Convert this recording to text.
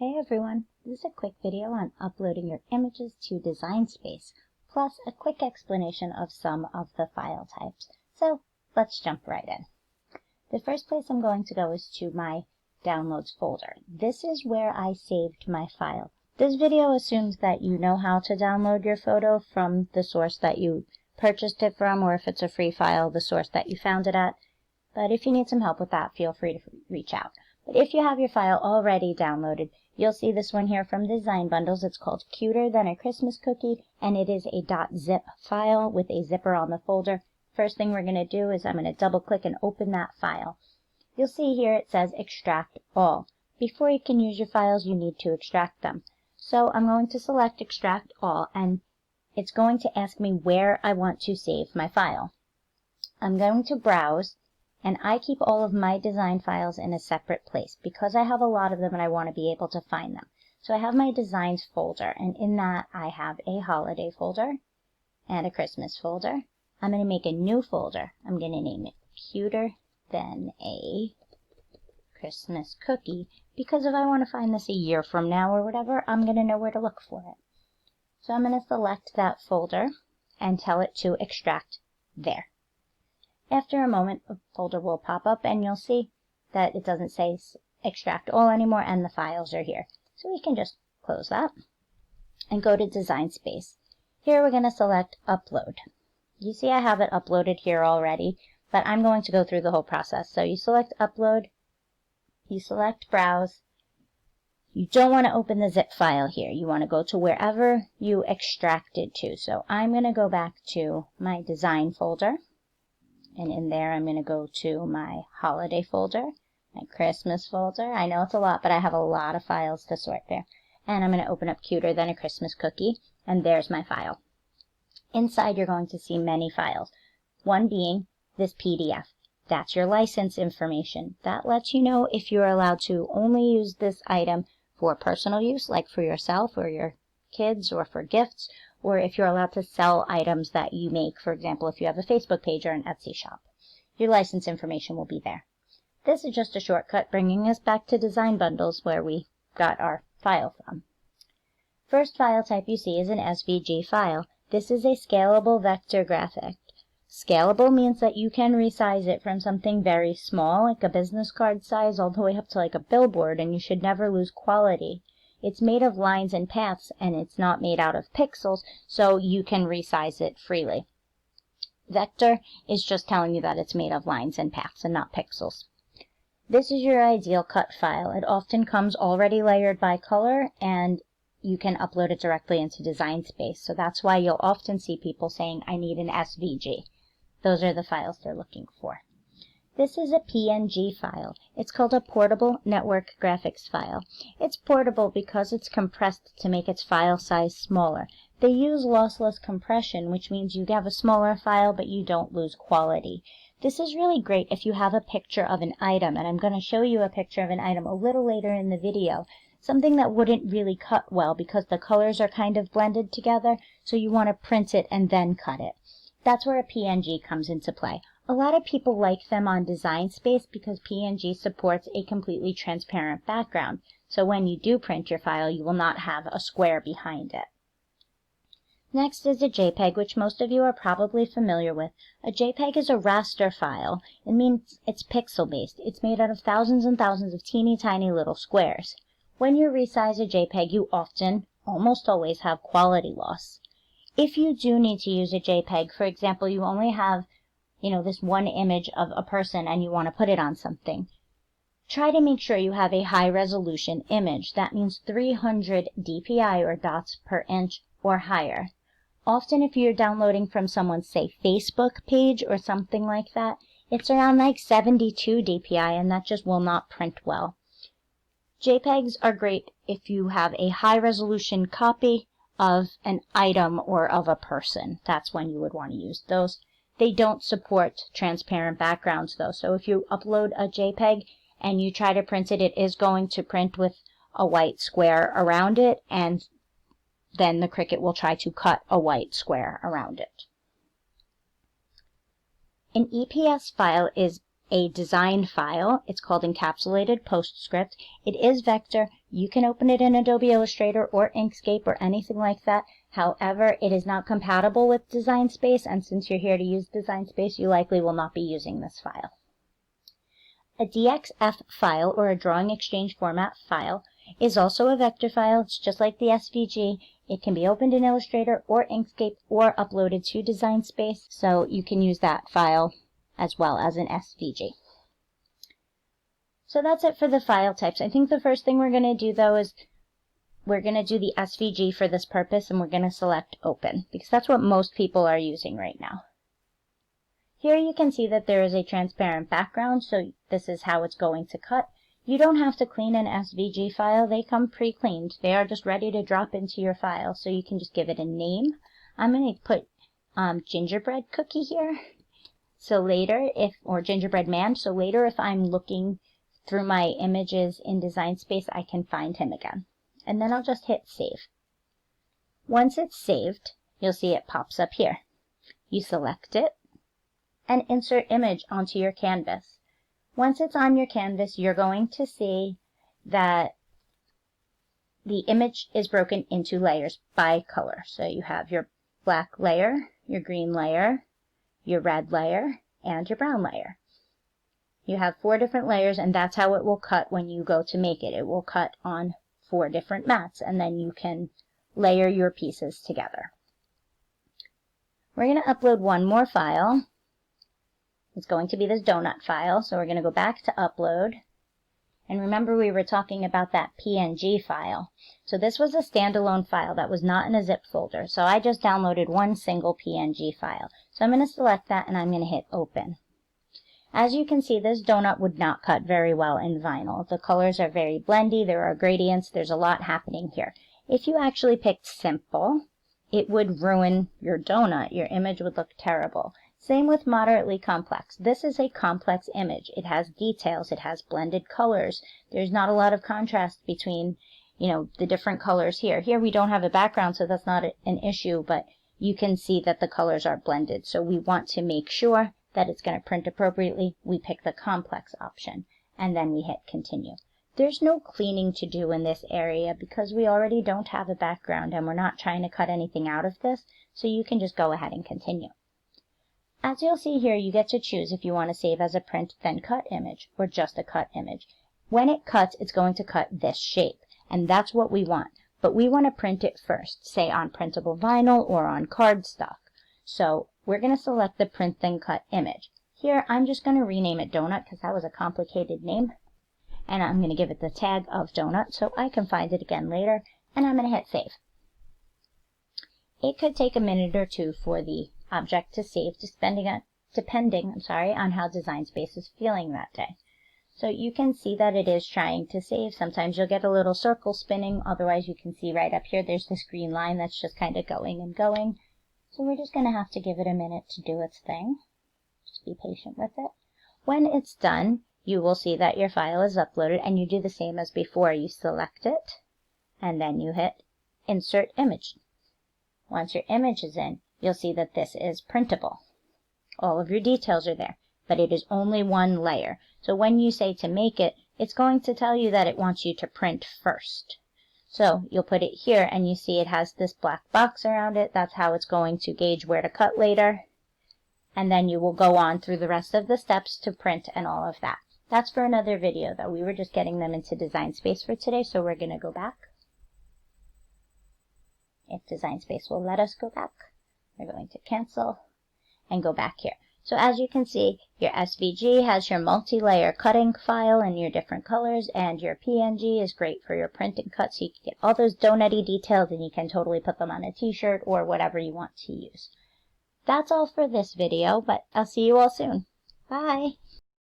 Hey everyone, this is a quick video on uploading your images to Design Space, plus a quick explanation of some of the file types. So let's jump right in. The first place I'm going to go is to my Downloads folder. This is where I saved my file. This video assumes that you know how to download your photo from the source that you purchased it from, or if it's a free file, the source that you found it at. But if you need some help with that, feel free to reach out. But if you have your file already downloaded, you'll see this one here from Design Bundles. It's called Cuter Than a Christmas Cookie, and it is a .zip file with a zipper on the folder. First thing we're going to do is I'm going to double click and open that file. You'll see here it says Extract All. Before you can use your files, you need to extract them. So I'm going to select Extract All, and it's going to ask me where I want to save my file. I'm going to browse, and I keep all of my design files in a separate place because I have a lot of them and I want to be able to find them. So I have my designs folder, and in that I have a holiday folder and a Christmas folder. I'm going to make a new folder. I'm going to name it Cuter Than a Christmas Cookie, because if I want to find this a year from now or whatever, I'm going to know where to look for it. So I'm going to select that folder and tell it to extract there. After a moment, a folder will pop up and you'll see that it doesn't say Extract All anymore and the files are here. So we can just close that and go to Design Space. Here we're going to select Upload. You see I have it uploaded here already, but I'm going to go through the whole process. So you select Upload, you select Browse. You don't want to open the zip file here. You want to go to wherever you extracted to. So I'm going to go back to my Design folder. And in there, I'm going to go to my holiday folder, my Christmas folder. I know it's a lot, but I have a lot of files to sort there. And I'm going to open up Cuter Than a Christmas Cookie, and there's my file. Inside, you're going to see many files, one being this PDF. That's your license information. That lets you know if you're allowed to only use this item for personal use, like for yourself or your kids or for gifts, or if you're allowed to sell items that you make, for example, if you have a Facebook page or an Etsy shop. Your license information will be there. This is just a shortcut bringing us back to Design Bundles where we got our file from. First file type you see is an SVG file. This is a scalable vector graphic. Scalable means that you can resize it from something very small, like a business card size, all the way up to like a billboard, and you should never lose quality. It's made of lines and paths, and it's not made out of pixels, so you can resize it freely. Vector is just telling you that it's made of lines and paths and not pixels. This is your ideal cut file. It often comes already layered by color, and you can upload it directly into Design Space. So that's why you'll often see people saying, I need an SVG. Those are the files they're looking for. This is a PNG file. It's called a Portable Network Graphics file. It's portable because it's compressed to make its file size smaller. They use lossless compression, which means you have a smaller file, but you don't lose quality. This is really great if you have a picture of an item, and I'm going to show you a picture of an item a little later in the video. Something that wouldn't really cut well because the colors are kind of blended together, so you want to print it and then cut it. That's where a PNG comes into play. A lot of people like them on Design Space because PNG supports a completely transparent background. So when you do print your file, you will not have a square behind it. Next is a JPEG, which most of you are probably familiar with. A JPEG is a raster file. It means it's pixel-based. It's made out of thousands and thousands of teeny tiny little squares. When you resize a JPEG, you often, almost always, have quality loss. If you do need to use a JPEG, for example, you only have this one image of a person and you want to put it on something, try to make sure you have a high resolution image. That means 300 dpi or dots per inch or higher. Often if you're downloading from someone's, say, Facebook page or something like that, it's around like 72 dpi and that just will not print well. JPEGs are great if you have a high resolution copy of an item or of a person. That's when you would want to use those. They don't support transparent backgrounds though, so if you upload a JPEG and you try to print it, it is going to print with a white square around it, and then the Cricut will try to cut a white square around it. An EPS file is a design file. It's called Encapsulated PostScript. It is vector. You can open it in Adobe Illustrator or Inkscape or anything like that. However, it is not compatible with Design Space, and since you're here to use Design Space, you likely will not be using this file. A DXF file, or a drawing exchange format file, is also a vector file. It's just like the SVG. It can be opened in Illustrator or Inkscape or uploaded to Design Space, so you can use that file as well as an SVG. So that's it for the file types. I think the first thing we're going to do, though, is we're going to do the SVG for this purpose, and we're going to select Open, because that's what most people are using right now. Here you can see that there is a transparent background, so this is how it's going to cut. You don't have to clean an SVG file. They come pre-cleaned. They are just ready to drop into your file, so you can just give it a name. I'm going to put gingerbread cookie here. So later, or gingerbread man, so later if I'm looking through my images in Design Space, I can find him again. And then I'll just hit Save. Once it's saved, you'll see it pops up here. You select it and insert image onto your canvas. Once it's on your canvas, you're going to see that the image is broken into layers by color. So you have your black layer, your green layer, your red layer, and your brown layer. You have 4 different layers, and that's how it will cut when you go to make it. It will cut on 4 different mats, and then you can layer your pieces together. We're going to upload one more file. It's going to be this donut file, so we're going to go back to Upload. And remember, we were talking about that PNG file. So this was a standalone file that was not in a zip folder. So I just downloaded one single PNG file. So I'm going to select that and I'm going to hit Open. As you can see, this donut would not cut very well in vinyl. The colors are very blendy, there are gradients, there's a lot happening here. If you actually picked simple, it would ruin your donut. Your image would look terrible. Same with moderately complex. This is a complex image. It has details. It has blended colors. There's not a lot of contrast between, the different colors here. Here we don't have a background, so that's not an issue, but you can see that the colors are blended. So we want to make sure that it's going to print appropriately. We pick the complex option, and then we hit Continue. There's no cleaning to do in this area because we already don't have a background, and we're not trying to cut anything out of this, so you can just go ahead and continue. As you'll see here, you get to choose if you want to save as a print then cut image or just a cut image. When it cuts, it's going to cut this shape, and that's what we want. But we want to print it first, say on printable vinyl or on cardstock. So we're going to select the print then cut image. Here, I'm just going to rename it Donut because that was a complicated name. And I'm going to give it the tag of Donut so I can find it again later, and I'm going to hit Save. It could take a minute or two for the object to save, depending on how Design Space is feeling that day. So you can see that it is trying to save. Sometimes you'll get a little circle spinning, otherwise you can see right up here there's this green line that's just kind of going and going. So we're just going to have to give it a minute to do its thing. Just be patient with it. When it's done, you will see that your file is uploaded, and you do the same as before. You select it, and then you hit Insert Image. Once your image is in, you'll see that this is printable. All of your details are there, but it is only one layer. So when you say to make it, it's going to tell you that it wants you to print first. So you'll put it here, and you see it has this black box around it. That's how it's going to gauge where to cut later. And then you will go on through the rest of the steps to print and all of that. That's for another video, though. We were just getting them into Design Space for today, so we're going to go back. If Design Space will let us go back, we're going to cancel and go back here. So as you can see, your SVG has your multi-layer cutting file and your different colors, and your PNG is great for your print and cut, so you can get all those donutty details and you can totally put them on a t-shirt or whatever you want to use. That's all for this video, but I'll see you all soon. Bye!